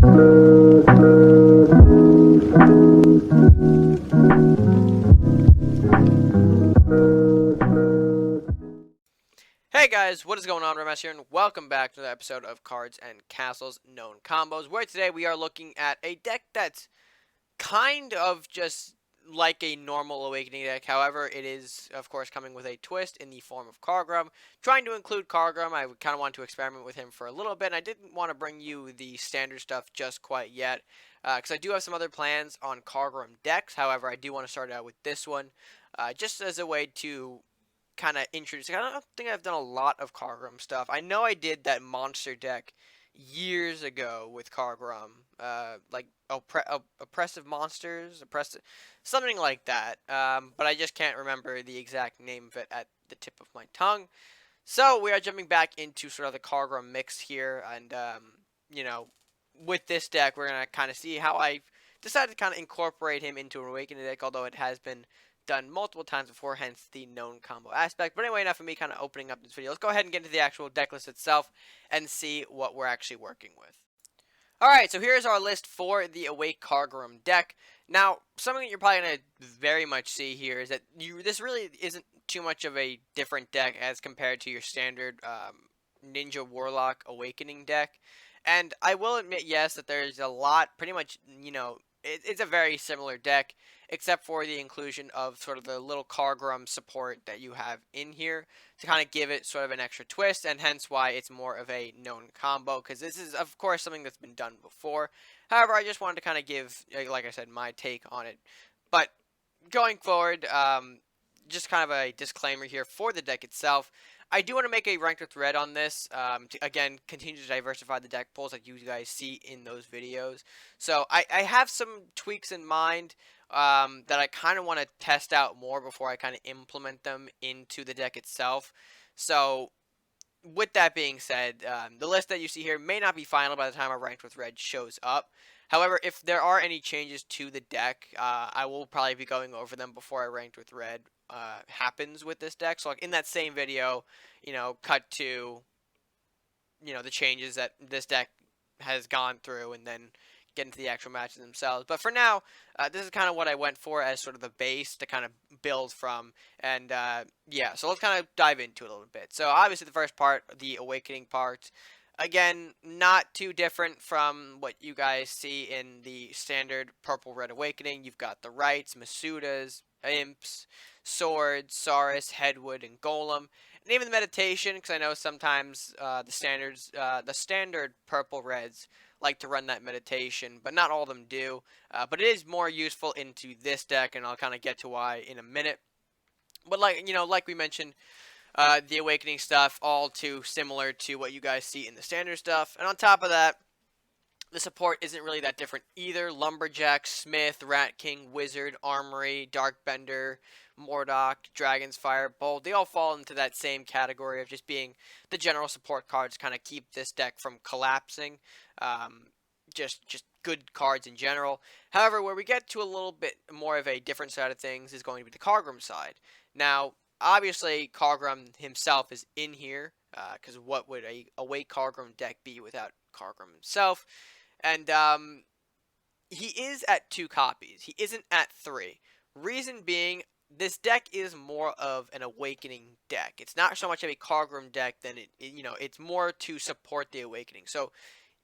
Hey guys, what is going on? RedMaster here, and welcome back to the episode of Cards and Castles Known Combos, where today we are looking at a deck that's kind of just like a normal Awakening deck. However, it is, of course, coming with a twist in the form of Kargrom. Trying to include Kargrom, I kind of wanted to experiment with him for a little bit, and I didn't want to bring you the standard stuff just quite yet, because I do have some other plans on Kargrom decks. However, I do want to start out with this one, just as a way to kind of introduce. I don't think I've done a lot of Kargrom stuff. I know I did that monster deck years ago with Kargrom, like oppressive monsters, something like that. But I just can't remember the exact name of it at the tip of my tongue. So we are jumping back into sort of the Kargrom mix here, and you know, with this deck, we're gonna kind of see how I decided to kind of incorporate him into an Awakening deck, although it has been done multiple times before, hence the known combo aspect. But anyway, enough of me kind of opening up this video. Let's go ahead and get into the actual deck list itself and see what we're actually working with. Alright, so here's our list for the Awake Kargrom deck. Now, something that you're probably going to very much see here is that this really isn't too much of a different deck as compared to your standard Ninja Warlock Awakening deck. And I will admit, yes, that there's a lot, pretty much, you know, it's a very similar deck, except for the inclusion of sort of the little Kargrom support that you have in here to kind of give it sort of an extra twist, and hence why it's more of a known combo, because this is, of course, something that's been done before. However, I just wanted to kind of give, like I said, my take on it. But going forward, just kind of a disclaimer here for the deck itself. I do want to make a ranked with red on this, to, again, continue to diversify the deck pools like you guys see in those videos. So I have some tweaks in mind that I kind of want to test out more before I kind of implement them into the deck itself. So with that being said, the list that you see here may not be final by the time a ranked with red shows up. However, if there are any changes to the deck, I will probably be going over them before I ranked with red happens with this deck. So like in that same video, you know, cut to, you know, the changes that this deck has gone through, and then get into the actual matches themselves. But for now, this is kind of what I went for as sort of the base to kind of build from. And yeah, so let's kind of dive into it a little bit. So obviously the first part, the Awakening part, again, not too different from what you guys see in the standard Purple-Red Awakening. You've got the Rights, Masudas, Imps, Swords, Saurus, Headwood, and Golem. And even the Meditation, because I know sometimes the standard Purple-Reds like to run that Meditation, but not all of them do. But it is more useful into this deck, and I'll kind of get to why in a minute. But like we mentioned, the Awakening stuff, all too similar to what you guys see in the standard stuff. And on top of that, the support isn't really that different either. Lumberjack, Smith, Rat King, Wizard, Armory, Darkbender, Mordock, Dragon's Fire, Bolt, they all fall into that same category of just being the general support cards, kind of keep this deck from collapsing. Just good cards in general. However, where we get to a little bit more of a different side of things is going to be the Kargrom side. Now, obviously, Kargrom himself is in here, because what would a Awake Kargrom deck be without Kargrom himself? And he is at 2 copies. He isn't at 3. Reason being, this deck is more of an Awakening deck. It's not so much of a Kargrom deck than it's more to support the Awakening. So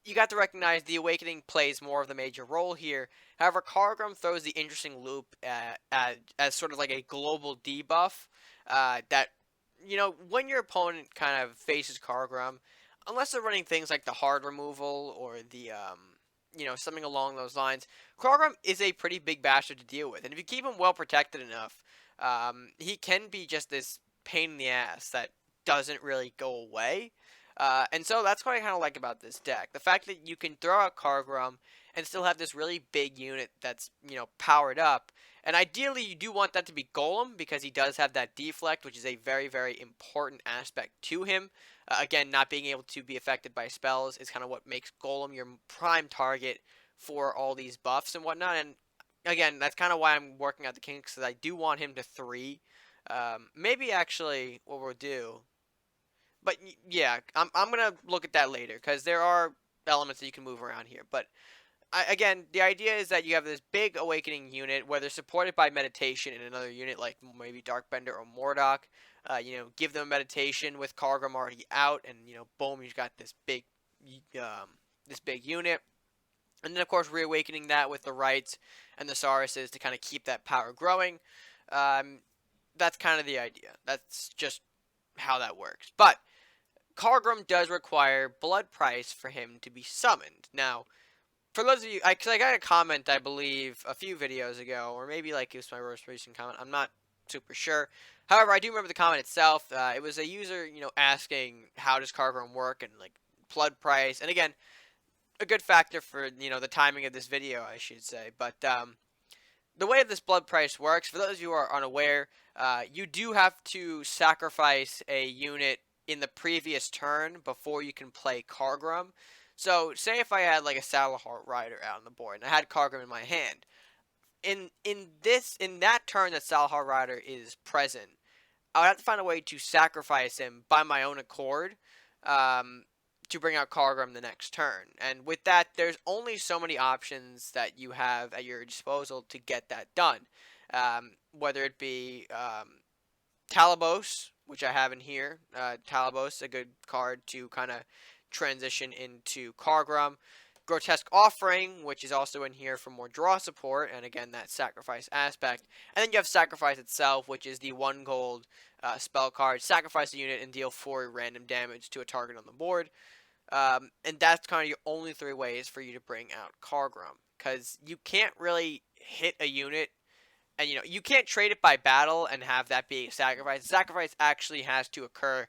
you got to recognize the Awakening plays more of the major role here. However, Kargrom throws the interesting loop as sort of like a global debuff that, when your opponent kind of faces Kargrom, unless they're running things like the hard removal or the, something along those lines, Kargrom is a pretty big bastard to deal with. And if you keep him well protected enough, he can be just this pain in the ass that doesn't really go away. And so that's what I kind of like about this deck. The fact that you can throw out Kargrom and still have this really big unit that's, powered up. And ideally, you do want that to be Golem, because he does have that deflect, which is a very, very important aspect to him. Again, not being able to be affected by spells is kind of what makes Golem your prime target for all these buffs and whatnot. And again, that's kind of why I'm working out the kinks, because I do want him to 3. Maybe actually what we'll do. But yeah, I'm going to look at that later, because there are elements that you can move around here. But again, the idea is that you have this big awakening unit, whether supported by meditation in another unit like maybe Darkbender or Mordok. Give them meditation with Kargrom already out, and boom, you've got this big unit. And then of course reawakening that with the rights and the Sauruses to kind of keep that power growing. Um, that's kind of the idea. That's just how that works. But Kargrom does require blood price for him to be summoned. Now, for those of you, because I got a comment, I believe, a few videos ago, or maybe like it was my most recent comment. I'm not super sure. However, I do remember the comment itself. It was a user, asking how does Kargrom work and like blood price. And again, a good factor for the timing of this video, I should say. But the way this blood price works, for those of you who are unaware, you do have to sacrifice a unit in the previous turn before you can play Kargrom. So, say if I had like a Saddleheart Rider out on the board and I had Kargrom in my hand, in that turn that Saddleheart Rider is present, I would have to find a way to sacrifice him by my own accord, to bring out Kargrom the next turn. And with that, there's only so many options that you have at your disposal to get that done. Whether it be Talabos, which I have in here. Talabos, a good card to kind of transition into Kargrom. Grotesque Offering, which is also in here for more draw support, and again, that sacrifice aspect. And then you have Sacrifice itself, which is the 1 gold spell card. Sacrifice a unit and deal 4 random damage to a target on the board. And that's kind of your only 3 ways for you to bring out Kargrom. Because you can't really hit a unit, and you can't trade it by battle and have that be a sacrifice. The sacrifice actually has to occur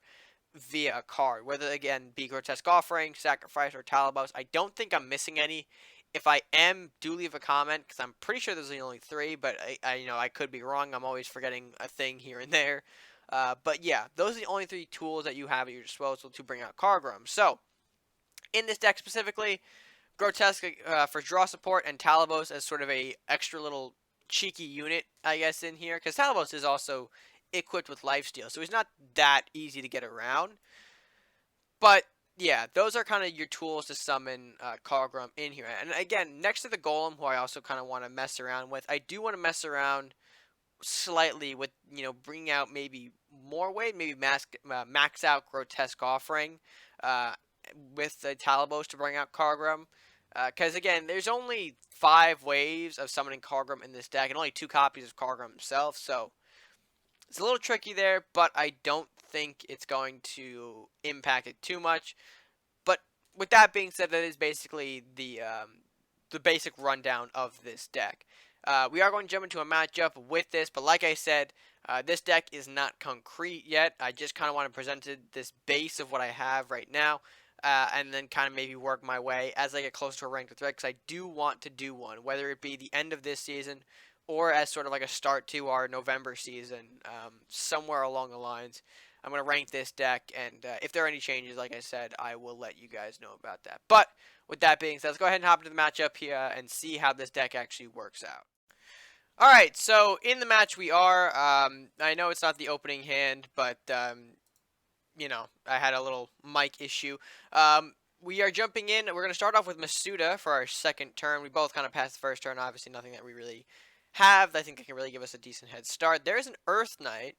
via a card, whether again be Grotesque Offering, Sacrifice, or Talabos. I don't think I'm missing any. If I am, do leave a comment, because I'm pretty sure there's only 3, but I could be wrong. I'm always forgetting a thing here and there. But yeah, those are the only 3 tools that you have at your disposal to bring out Kargrom. So, in this deck specifically, Grotesque for draw support and Talabos as sort of a extra little cheeky unit, I guess, in here, because Talabos is also equipped with lifesteal, so he's not that easy to get around. But yeah, those are kind of your tools to summon Kargrom in here. And again, next to the Golem, who I also kind of want to mess around with, I do want to mess around slightly with bringing out maybe more weight, maybe max out Grotesque Offering with the Talabos to bring out Kargrom. Because again, there's only 5 waves of summoning Kargrom in this deck, and only 2 copies of Kargrom himself, so it's a little tricky there, but I don't think it's going to impact it too much. But with that being said, that is basically the basic rundown of this deck. We are going to jump into a matchup with this, but like I said, this deck is not concrete yet. I just kind of want to present this base of what I have right now, and then kind of maybe work my way as I get closer to a ranked threat, because I do want to do one, whether it be the end of this season or as sort of like a start to our November season, somewhere along the lines. I'm going to rank this deck, and if there are any changes, like I said, I will let you guys know about that. But with that being said, let's go ahead and hop into the matchup here and see how this deck actually works out. Alright, so in the match we are. I know it's not the opening hand, but, I had a little mic issue. We are jumping in. We're going to start off with Masuda for our second turn. We both kind of passed the first turn. Obviously, nothing that we really have I think that can really give us a decent head start. There's an Earth Knight.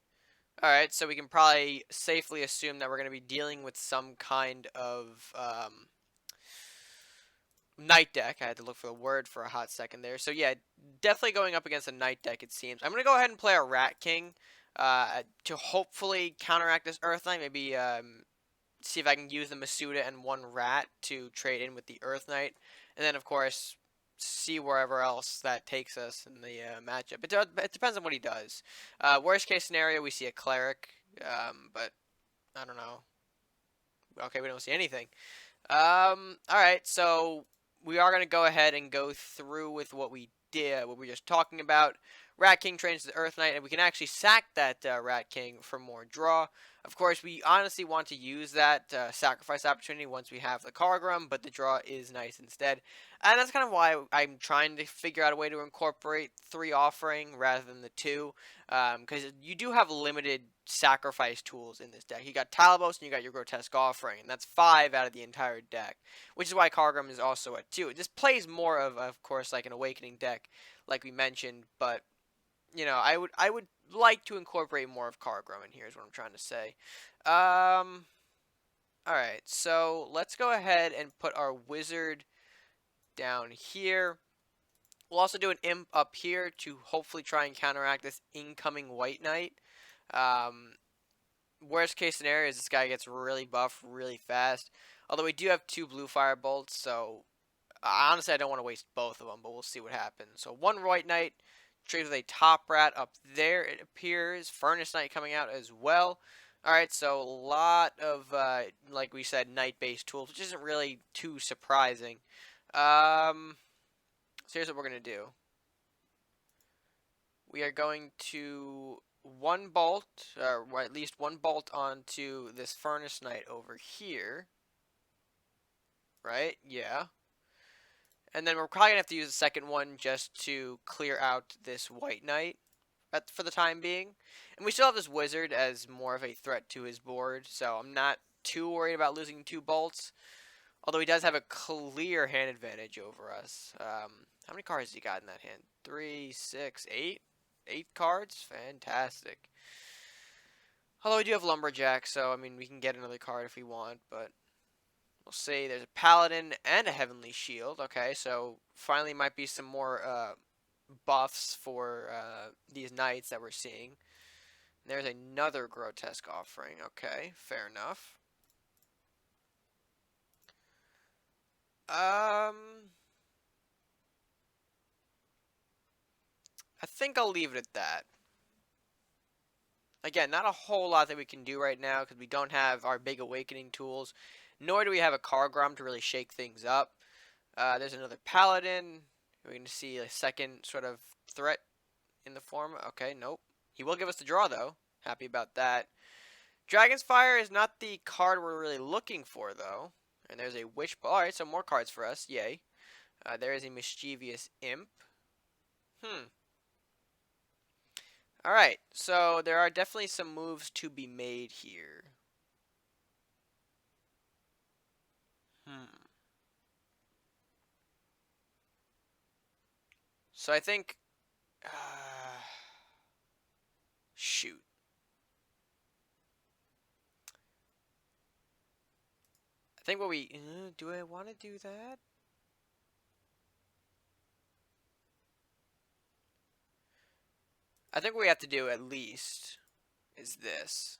Alright, so we can probably safely assume that we're going to be dealing with some kind of night deck. I had to look for the word for a hot second there. So yeah, definitely going up against a night deck, it seems. I'm going to go ahead and play a Rat King to hopefully counteract this Earth Knight. Maybe see if I can use the Masuda and 1 rat to trade in with the Earth Knight. And then, of course, see wherever else that takes us in the matchup. It depends on what he does. Worst case scenario, we see a Cleric, but I don't know. Okay, we don't see anything. Alright, so we are going to go ahead and go through with what we did, what we were just talking about. Rat King trains the Earth Knight, and we can actually sack that Rat King for more draw. Of course, we honestly want to use that sacrifice opportunity once we have the Kargrom, but the draw is nice instead. And that's kind of why I'm trying to figure out a way to incorporate 3 offering rather than the 2, because you do have limited sacrifice tools in this deck. You got Talabos and you got your Grotesque Offering, and that's 5 out of the entire deck, which is why Kargrom is also at 2. This plays more of course, like an Awakening deck, like we mentioned, but you know, I would like to incorporate more of Kargrom in here. Is what I'm trying to say. All right, so let's go ahead and put our wizard down here. We'll also do an imp up here to hopefully try and counteract this incoming white knight. Um, Worst case scenario is this guy gets really buffed really fast. Although we do have 2 blue fire bolts, so honestly I don't want to waste both of them, but we'll see what happens. So 1 white knight trades with a top rat up there, it appears. Furnace knight coming out as well. Alright, so a lot of, like we said, knight-based tools, which isn't really too surprising. So here's what we're going to do. We are going to 1 bolt, or at least 1 bolt onto this Furnace Knight over here. Right? Yeah. And then we're probably going to have to use a second one just to clear out this White Knight for the time being. And we still have this Wizard as more of a threat to his board, so I'm not too worried about losing 2 bolts. Although he does have a clear hand advantage over us. How many cards has he got in that hand? 3, 6, 8? 8 cards? Fantastic. Although we do have Lumberjack, so, I mean, we can get another card if we want, but we'll see. There's a Paladin and a Heavenly Shield. Okay, so finally might be some more buffs for these knights that we're seeing. And there's another Grotesque Offering. Okay, fair enough. I think I'll leave it at that. Again, not a whole lot that we can do right now because we don't have our big awakening tools, nor do we have a Kargrom to really shake things up. There's another Paladin. We're going to see a second sort of threat in the form. Okay, nope. He will give us the draw, though. Happy about that. Dragon's Fire is not the card we're really looking for, though. And there's a Witch Ball. Alright, so more cards for us. Yay. There is a Mischievous Imp. Alright, so there are definitely some moves to be made here. So I think... shoot. I think what we... do I want to do that? I think what we have to do at least is this.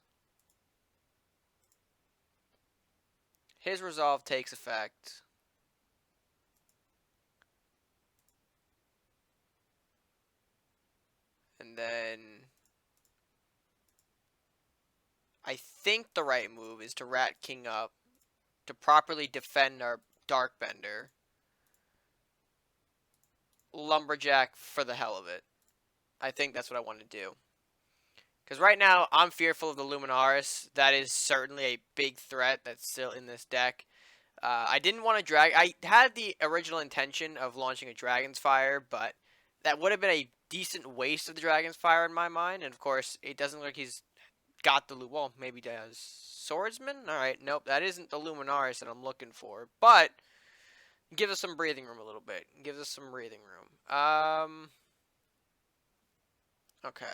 His resolve takes effect. And then I think the right move is to Rat King up to properly defend our Darkbender. Lumberjack for the hell of it. I think that's what I want to do. Because right now, I'm fearful of the Luminaris. That is certainly a big threat that's still in this deck. I didn't want to drag... I had the original intention of launching a Dragon's Fire, but that would have been a decent waste of the Dragon's Fire in my mind. And of course, it doesn't look like he's got the... Well, maybe he does. Swordsman? Alright, nope. That isn't the Luminaris that I'm looking for. But, gives us some breathing room a little bit. Gives us some breathing room. Okay.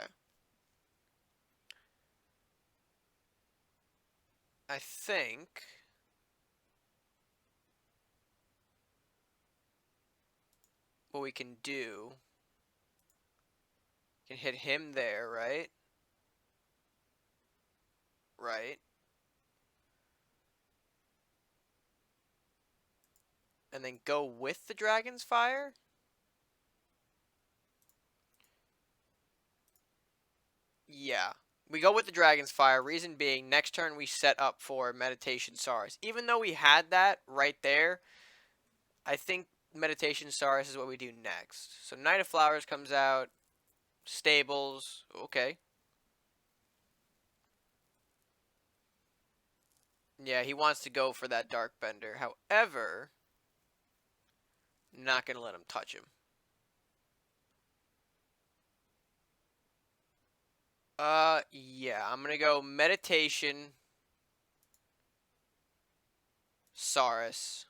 I think what we can do, can hit him there, right? Right. And then go with the Dragon's Fire? Yeah. We go with the Dragon's Fire, reason being, next turn we set up for Meditation Saurus. Even though we had that right there, I think Meditation Saurus is what we do next. So Knight of Flowers comes out, Stables, okay. Yeah, he wants to go for that Darkbender. However, not going to let him touch him. Yeah, I'm gonna go Meditation, Saurus.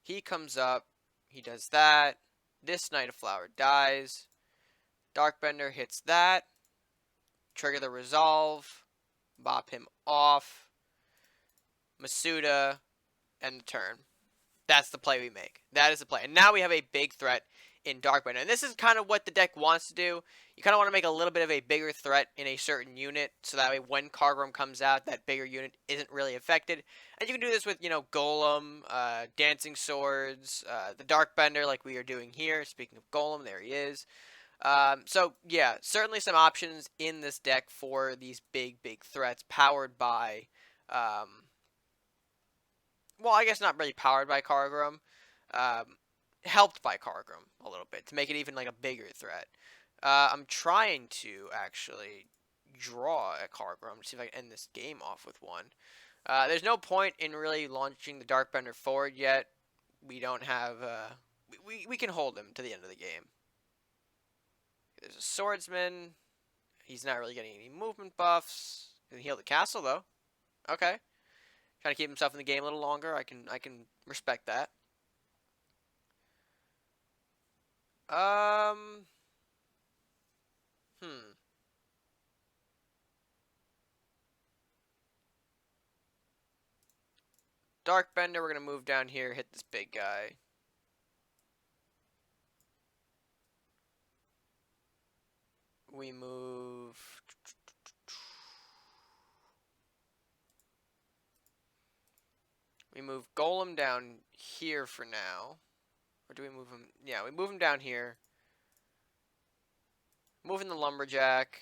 He comes up, he does that. This Knight of Flower dies. Darkbender hits that. Trigger the Resolve. Bop him off. Masuda, end the turn. That's the play we make. That is the play. And now we have a big threat in Darkbender. And this is kind of what the deck wants to do. You kind of want to make a little bit of a bigger threat in a certain unit, so that way when Kargrom comes out, that bigger unit isn't really affected. And you can do this with, Golem, Dancing Swords, the Darkbender like we are doing here. Speaking of Golem, there he is. So, yeah, certainly some options in this deck for these big, big threats powered by... well, I guess not really powered by Kargrom, helped by Kargrom a little bit to make it even like a bigger threat. I'm trying to actually draw a Kargrom to see if I can end this game off with one. There's no point in really launching the Darkbender forward yet. We don't have, we can hold him to the end of the game. There's a Swordsman. He's not really getting any movement buffs. Can heal the castle though. Okay. Trying to keep himself in the game a little longer. I can respect that. Darkbender, we're gonna move down here, hit this big guy. We move. We move Golem down here for now. Or do we move him? Yeah, we move him down here. Moving the Lumberjack.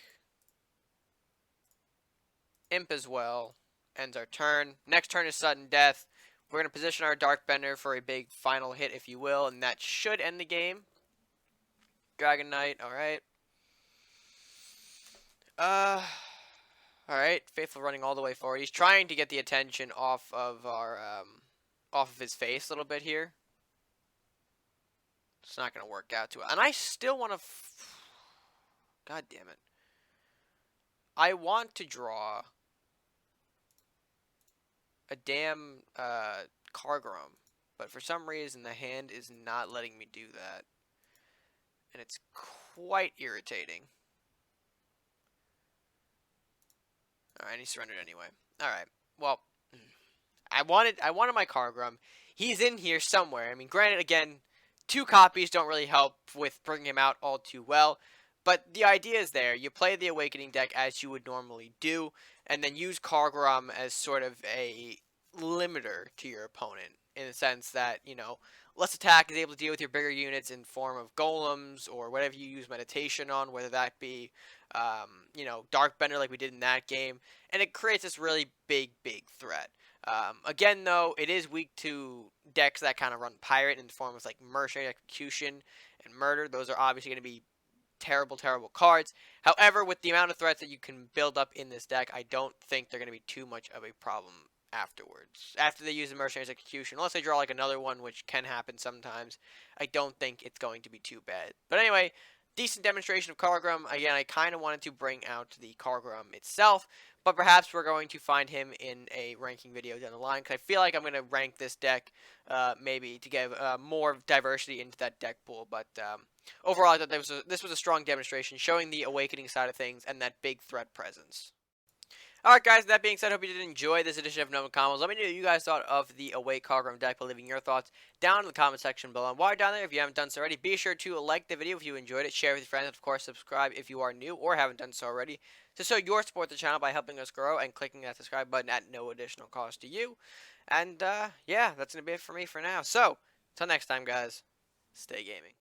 Imp as well. Ends our turn. Next turn is Sudden Death. We're going to position our Darkbender for a big final hit, if you will, and that should end the game. Dragon Knight, alright. Alright, Faithful running all the way forward. He's trying to get the attention off of our, off of his face a little bit here. It's not going to work out too well. And I still want to... God damn it. I want to draw a damn Kargrom, but for some reason the hand is not letting me do that. And it's quite irritating. Alright, he surrendered anyway. Alright, well, I wanted my Kargrom. He's in here somewhere. I mean, granted, again, 2 copies don't really help with bringing him out all too well. But the idea is there. You play the Awakening deck as you would normally do, and then use Kargrom as sort of a limiter to your opponent, in the sense that, less attack is able to deal with your bigger units in form of golems, or whatever you use meditation on, whether that be, Darkbender like we did in that game, and it creates this really big, big threat. Again, though, it is weak to decks that kind of run Pirate in the form of, like, Mercenary Execution and Murder. Those are obviously going to be terrible, terrible cards. However, with the amount of threats that you can build up in this deck, I don't think they're going to be too much of a problem afterwards. After they use the Mercenary's Execution, unless they draw like another one, which can happen sometimes, I don't think it's going to be too bad. But anyway, decent demonstration of Kargrom. Again, I kind of wanted to bring out the Kargrom itself, but perhaps we're going to find him in a ranking video down the line, because I feel like I'm going to rank this deck maybe to give more diversity into that deck pool. But overall, I thought this was a strong demonstration showing the Awakening side of things and that big threat presence. Alright guys, that being said, I hope you did enjoy this edition of Gnome Combos. Let me know what you guys thought of the Awake Kargrom deck by leaving your thoughts down in the comment section below. And while you're down there, if you haven't done so already, be sure to like the video if you enjoyed it, share with your friends, and of course subscribe if you are new or haven't done so already, to show your support the channel by helping us grow and clicking that subscribe button at no additional cost to you. And yeah, that's going to be it for me for now. So, until next time guys, stay gaming.